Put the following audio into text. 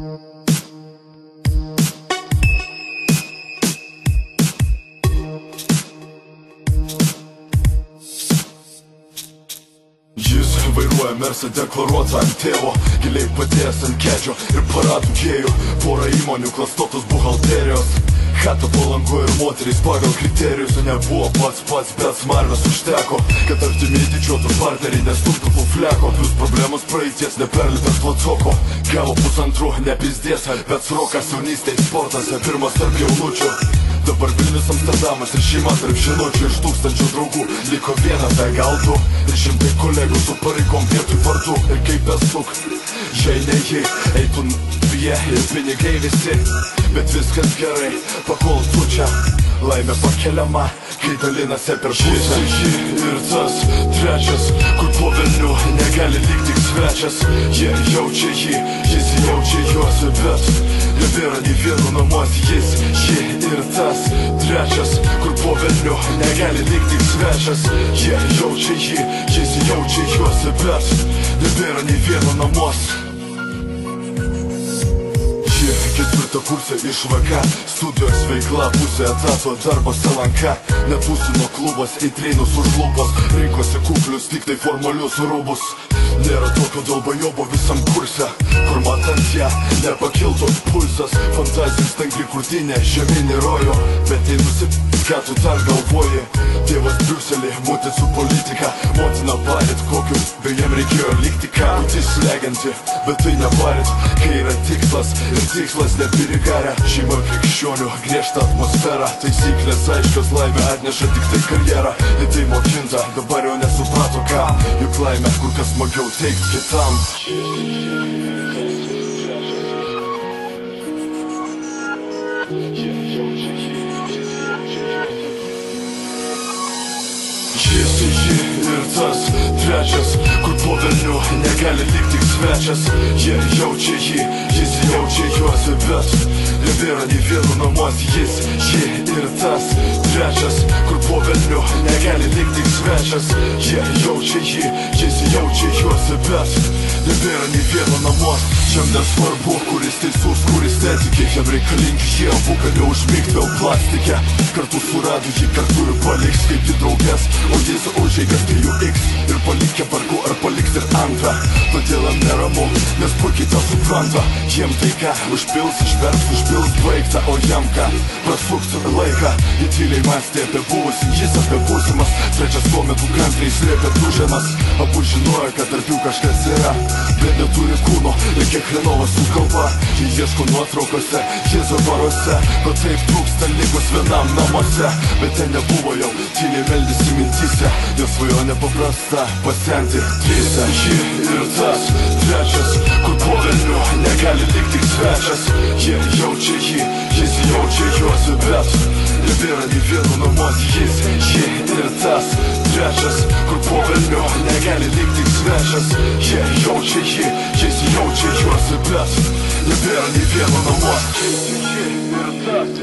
Jis vairuoja Mersą deklaruotą ant tėvo, giliai padėjęs ant kedžio ir paradų dėjų. Porą įmonių, klastotos buhalterijos, chata Palangoj ir moterys pagal kriterijus. Nebuvo pats, bet smarvės užteko, kad artimiai didžiuotų partneriai nestumtų fleko. Plius problemos praeities neperlipęs platoko, gavo pusantrų, nepizdės, bet srokas jaunystėj sportase pirmas tarp jaunučių. Dabar Vilnius, Amsterdamas ir šeima tarp žinučių. Iš 1000 draugų liko vienas, gal du, ir 100 kolegų su pareigom vietoj vardų. Ir kaip besuk, jei ne jei, eitų jie ir pinigai visi. Bet viskas gerai, pakol tu čia, laimė pakeliama, kai dalinasi per pusę. Jis ir tas trečias, kur po velnių negali likti tik svečias. Jie jaučia jį, jis jaučia juos, bet nebėra nei vieno namuos. Jis ir tas trečias, kur po velnių negali likti tik svečias. Jie jaučia jį, jis jaučia juos, bet nebėra nei vieno namuos. Ketvirtą kursą iš VK, studijos veikla, pusė etato, darbas LNK. Netūsino klubas, įtreinus už lūpas, rinkosi kuklius, tik tai formalius rūbus. Nėra tokio dalbajobo visam kurse, kur matant ją nepakiltų pulsas. Fantazijos tankri krūtinė, žemynį rojo, bet tai ką tu dar galvoji. Tėvas Briuselį, mūtė su politika, motina parit kokiu, bei jam reikėjo likti ką. Būtis slegianti, bet tai neparit, kai yra tikslas ir tikslas nepirigarė. Šeima krikščionių, griežta atmosfera, taisyklės aiškios, laimė atneša tik tai karjerą. Ir tai mokinta, dabar jau nesuprato ką, juk laimė kur kas smagiau teikt kitam. Jis ir tas trečias, kur po velnių negali likti tik svečias. Jie jaučia jį, jis jaučia juos, bet nebėra nei vieno namuos. Jis ir tas trečias, kur po velnių negali likti tik svečias. Jie jaučia jį, jis jaučia juos, bet nebėra nei vieno namuos. Jam nesvarbu, kuris teisus, kuris netikė, jam reikalingi jie abu, kad neužmygti vėl plastike. Kartu surado jį, kartu ir paliks kaip į draugės, o jis užeigas 3x ir palikę vargu ar paliks ir antrą. Todėl jam neramu, nes puikiai tą supranta. Jiem tai ką, užpils, išvers, užpils, baigta, o jam ką, prasuks laiką. Jie tyliai mąstė apie buvusį, jis apie būsimas. Trečias tuo metu kantriai slėpė duženas. Abu žinojo, kad tarp jų kažkas yra, bet neturi kūno, reikia Hrenovas su kalba. Jie ieško nuotraukose, Jėzo baruose, bet taip trūksta likus vienam namuose. Bet ten nebuvo jau, tyliai meldėsi mintyse, jo svajonė paprasta, pasenti trise. Ji ir tas trečias, kur po velnių negali likti tik svečias. Jie jaučia jį, jis jaučia juos, bet nebėra nei vieno namuos. Jis ir tas trečias, kur po velnių negali likti tik svečias. Jie jaučia jį, jis jaučia juos, bet nebėra nei vieno namuos. Jis ir tas